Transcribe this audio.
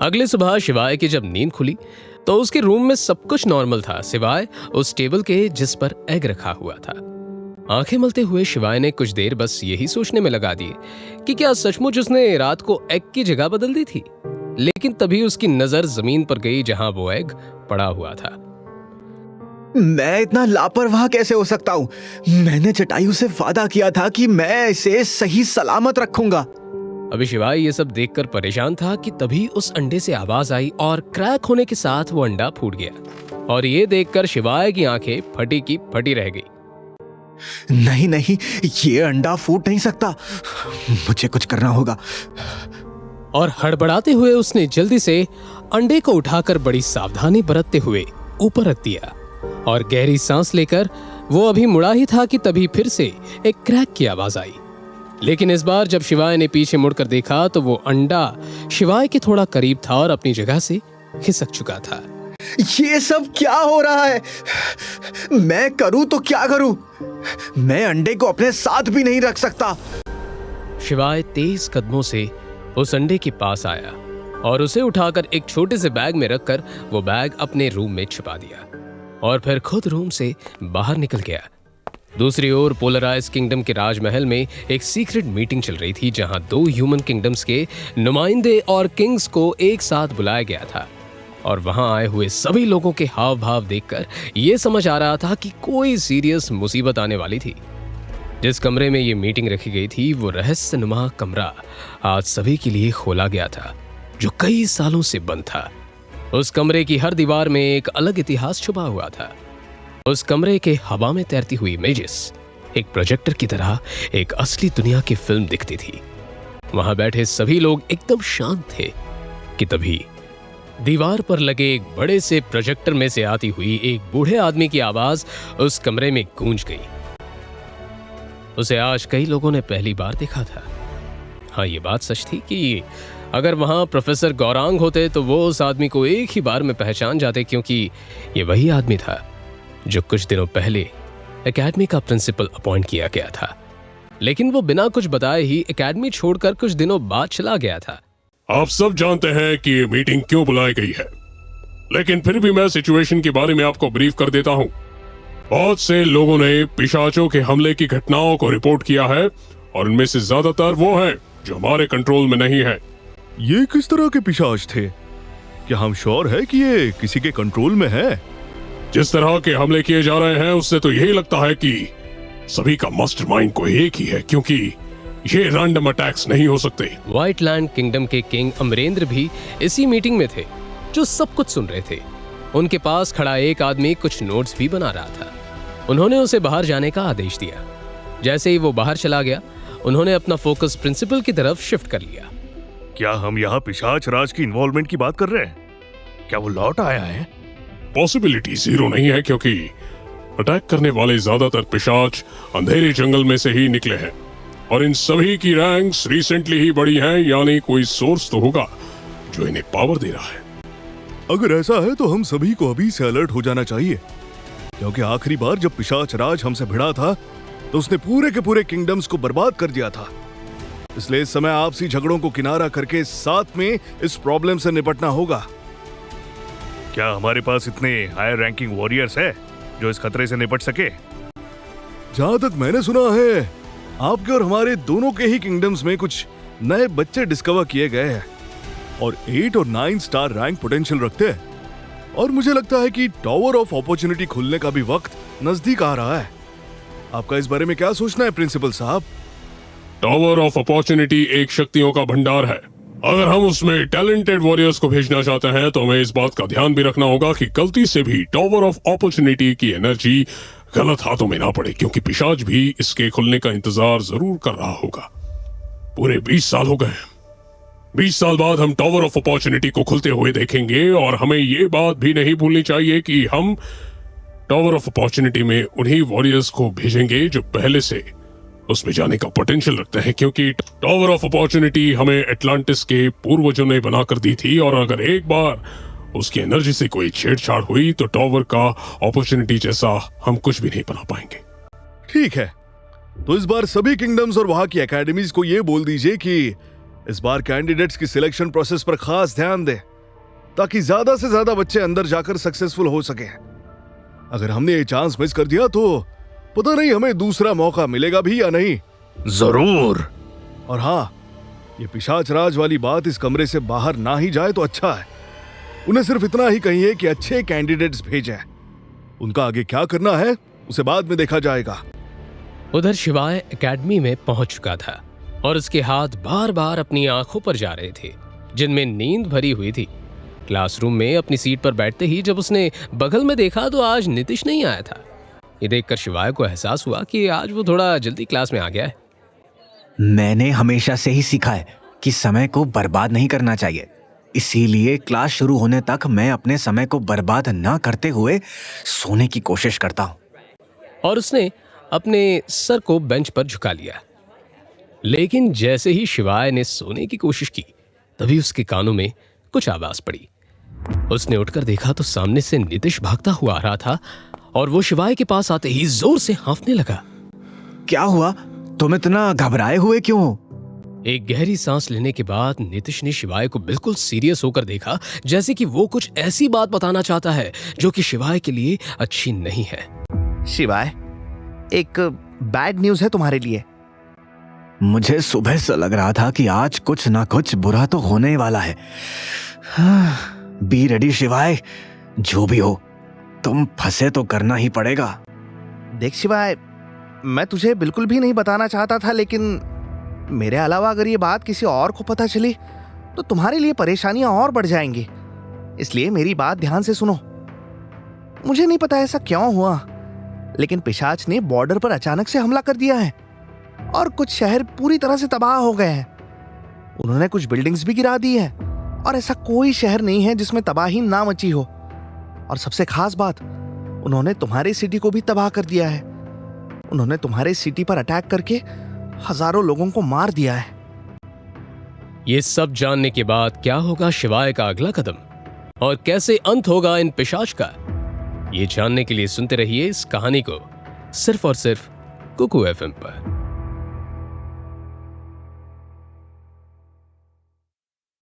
अगली सुबह शिवाय की जब नींद खुली तो उसके रूम में सब कुछ नॉर्मल था, सिवाय उस टेबल के जिस पर एग रखा हुआ था। आंखें मलते हुए शिवाय ने कुछ देर बस यही सोचने में लगा दिए कि क्या सचमुच उसने रात को एग की जगह बदल दी थी। लेकिन तभी उसकी नजर जमीन पर गई जहां वो एग पड़ा हुआ था। मैं इतना लापरवाह कैसे हो सकता हूँ? मैंने जटायु से वादा किया था कि मैं इसे सही सलामत रखूंगा। अभी शिवाय ये सब देखकर परेशान था कि तभी उस अंडे से आवाज आई और क्रैक होने के साथ वो अंडा फूट गया। और ये देखकर शिवाय की आंखें फटी की फटी रह गई। नहीं नहीं, ये अंडा फूट नहीं सकता, मुझे कुछ करना होगा। और हड़बड़ाते हुए उसने जल्दी से अंडे को उठाकर बड़ी सावधानी बरतते हुए ऊपर रख दिया और गहरी सांस लेकर वो अभी मुड़ा ही था कि तभी फिर से एक क्रैक की आवाज आई। लेकिन इस बार जब शिवाय ने पीछे मुड़कर देखा तो वो अंडा शिवाय के थोड़ा करीब था और अपनी जगह से खिसक चुका था। ये सब क्या हो रहा है? मैं करूं तो क्या करूं? मैं अंडे को अपने साथ भी नहीं रख सकता। शिवाय तेज कदमों से उस अंडे के पास आया और उसे उठाकर एक छोटे से बैग में रखकर वो बैग अपने रूम में छिपा दिया और फिर खुद रूम से बाहर निकल गया। दूसरी ओर पोलराइज किंगडम के राजमहल में एक सीक्रेट मीटिंग चल रही थी जहां 2 ह्यूमन किंगडम्स के नुमाइंदे और किंग्स को एक साथ बुलाया गया था। और वहां आए हुए सभी लोगों के हाव भाव देखकर यह समझ आ रहा था कि कोई सीरियस मुसीबत आने वाली थी। जिस कमरे में ये मीटिंग रखी गई थी वो रहस्यनुमा कमरा आज सभी के लिए खोला गया था, जो कई सालों से बंद था। उस कमरे की हर दीवार में एक अलग इतिहास छुपा हुआ था। उस कमरे के हवा में तैरती हुई इमेजेस एक प्रोजेक्टर की तरह एक असली दुनिया की फिल्म दिखती थी। वहां बैठे सभी लोग एकदम शांत थे कि तभी दीवार पर लगे एक बड़े से प्रोजेक्टर में से आती हुई एक बूढ़े आदमी की आवाज उस कमरे में गूंज गई। उसे आज कई लोगों ने पहली बार देखा था। हाँ, ये बात सच थी कि अगर वहां प्रोफेसर गौरांग होते तो वो उस आदमी को एक ही बार में पहचान जाते, क्योंकि ये वही आदमी था जो कुछ दिनों पहले एकेडमी का प्रिंसिपल अपॉइंट किया गया था। लेकिन वो बिना कुछ बताए ही एकेडमी छोड़कर कुछ दिनों बाद चला गया था। आप सब जानते हैं कि ये मीटिंग क्यों बुलाई गई है, लेकिन फिर भी मैं सिचुएशन के बारे में आपको ब्रीफ कर देता हूँ। बहुत से लोगों ने पिशाचों के हमले की घटनाओं को रिपोर्ट किया है और इनमें से ज्यादातर वो हैं जो हमारे कंट्रोल में नहीं है। ये किस तरह के पिशाच थे? क्या हम श्योर है कि ये किसी के कंट्रोल में है? जिस तरह के हमले किए जा रहे हैं उससे तो यही लगता है कि सभी का मास्टरमाइंड कोई एक ही है, क्योंकि ये रैंडम अटैक्स नहीं हो सकते। व्हाइट लैंड किंगडम के किंग अमरेंद्र भी इसी मीटिंग में थे, जो सब कुछ सुन रहे थे। उनके पास खड़ा एक आदमी कुछ नोट्स भी बना रहा था। उन्होंने उसे बाहर जाने का आदेश दिया। जैसे ही वो बाहर चला गया, उन्होंने अपना फोकस प्रिंसिपल की तरफ शिफ्ट कर लिया। क्या हम यहाँ पिशाच राज की इन्वॉल्वमेंट की बात कर रहे हैं? क्या वो लौट आया है? पॉसिबिलिटी जीरो नहीं है, क्योंकि अटैक करने वाले ज्यादातर पिशाच अंधेरे जंगल में से ही निकले हैं और इन सभी की रैंक्स रिसेंटली ही बढ़ी हैं, यानी कोई सोर्स तो होगा जो इन्हें पावर दे रहा है। अगर ऐसा है तो हम सभी को अभी से अलर्ट हो जाना चाहिए, क्योंकि आखिरी बार जब पिशाच राज हमसे भिड़ा था तो उसने पूरे के पूरे किंगडम्स को बर्बाद कर दिया था। इसलिए इस समय आपसी झगड़ों को किनारा करके साथ में इस प्रॉब्लम से निपटना होगा। क्या हमारे पास इतने हायर रैंकिंग वॉरियर्स है जो इस खतरे से निपट सके? जहां तक मैंने सुना है, आपके और हमारे दोनों के ही किंगडम्स में कुछ नए बच्चे डिस्कवर किए गए हैं और 8 और 9 स्टार रैंक पोटेंशियल रखते हैं। और मुझे लगता है कि टावर ऑफ अपॉर्चुनिटी खुलने का भी वक्त नजदीक आ रहा है। आपका इस बारे में क्या सोचना है प्रिंसिपल साहब? टावर ऑफ अपॉर्चुनिटी एक शक्तियों का भंडार है। अगर हम उसमें टैलेंटेड वॉरियर्स को भेजना चाहते हैं तो हमें इस बात का ध्यान भी रखना होगा कि गलती से भी टावर ऑफ अपॉर्चुनिटी की एनर्जी गलत हाथों में ना पड़े, क्योंकि पिशाच भी इसके खुलने का इंतजार जरूर कर रहा होगा। पूरे 20 साल हो गए। 20 साल बाद हम टावर ऑफ अपॉर्चुनिटी को खुलते हुए देखेंगे और हमें ये बात भी नहीं भूलनी चाहिए कि हम टावर ऑफ अपॉर्चुनिटी में उन्हीं वॉरियर्स को भेजेंगे जो पहले से उसमें जाने का पोटेंशियल रखते हैं, क्योंकि टावर ऑफ अपॉर्चुनिटी हमें एटलांटिस के पूर्वजों ने बनाकर दी थी और अगर एक बार उसकी एनर्जी से कोई छेड़छाड़ हुई तो टावर का अपॉर्चुनिटी जैसा हम कुछ भी नहीं बना पाएंगे। ठीक है, तो इस बार सभी किंगडम्स और वहां की एकेडमीज को ये बोल दीजिए कि इस बार कैंडिडेट्स की सिलेक्शन प्रोसेस पर खास ध्यान दें ताकि ज्यादा से ज्यादा बच्चे अंदर जाकर सक्सेसफुल हो सके। अगर हमने ये चांस मिस कर दिया तो पता नहीं हमें दूसरा मौका मिलेगा भी या नहीं। जरूर। और हाँ, ये पिशाच राज वाली बात इस कमरे से बाहर ना ही जाए तो अच्छा है। उन्हें सिर्फ इतना ही कहिए कि अच्छे कैंडिडेट्स भेजें। उनका आगे क्या करना है उसे बाद में देखा जाएगा। उधर शिवाय एकेडमी में पहुंच चुका था और उसके हाथ बार बार अपनी आंखों पर जा रहे थे जिनमें नींद भरी हुई थी। क्लासरूम में अपनी सीट पर बैठते ही जब उसने बगल में देखा तो आज नीतीश नहीं आया था। ये देखकर शिवाय को एहसास हुआ कि आज वो थोड़ा जल्दी क्लास में आ गया है। मैंने हमेशा से ही सीखा है कि समय को बर्बाद नहीं करना चाहिए, इसीलिए क्लास शुरू होने तक मैं अपने समय को बर्बाद ना करते हुए सोने की कोशिश करता हूँ। और उसने अपने सर को बेंच पर झुका लिया। लेकिन जैसे ही शिवाय ने सोने की कोशिश की तभी उसके कानों में कुछ आवाज पड़ी। उसने उठकर देखा तो सामने से नीतीश भागता हुआ आ रहा था और वो शिवाय के पास आते ही जोर से हांफने लगा। क्या हुआ? तुम इतना घबराए हुए क्यों हो? एक गहरी सांस लेने के बाद नीतीश ने शिवाय को बिल्कुल सीरियस होकर देखा, जैसे कि वो कुछ ऐसी बात बताना चाहता है जो कि शिवाय के लिए अच्छी नहीं है। शिवाय, एक बैड न्यूज है तुम्हारे लिए। मुझे सुबह से लग रहा था कि आज कुछ ना कुछ बुरा तो होने वाला है। बी रेडी शिवाय, जो भी हो तुम फंसे तो करना ही पड़ेगा। देख शिवाय, मैं तुझे बिल्कुल भी नहीं बताना चाहता था, लेकिन मेरे अलावा अगर ये बात किसी और को पता चली तो तुम्हारे लिए परेशानियां और बढ़ जाएंगी। इसलिए मेरी बात ध्यान से सुनो। मुझे नहीं पता ऐसा क्यों हुआ, लेकिन पिशाच ने बॉर्डर पर अचानक से हमला कर दिया है और कुछ शहर पूरी तरह से तबाह हो गए हैं। उन्होंने कुछ बिल्डिंग्स भी गिरा दी है और ऐसा कोई शहर नहीं है जिसमें तबाही ना मची हो। और सबसे खास बात, उन्होंने तुम्हारे सिटी को भी तबाह कर दिया है। उन्होंने तुम्हारे सिटी पर अटैक करके हजारों लोगों को मार दिया है। ये सब जानने के बाद क्या होगा शिवाय का अगला कदम और कैसे अंत होगा इन पिशाच का, ये जानने के लिए सुनते रहिए इस कहानी को सिर्फ और सिर्फ कुकू एफएम पर।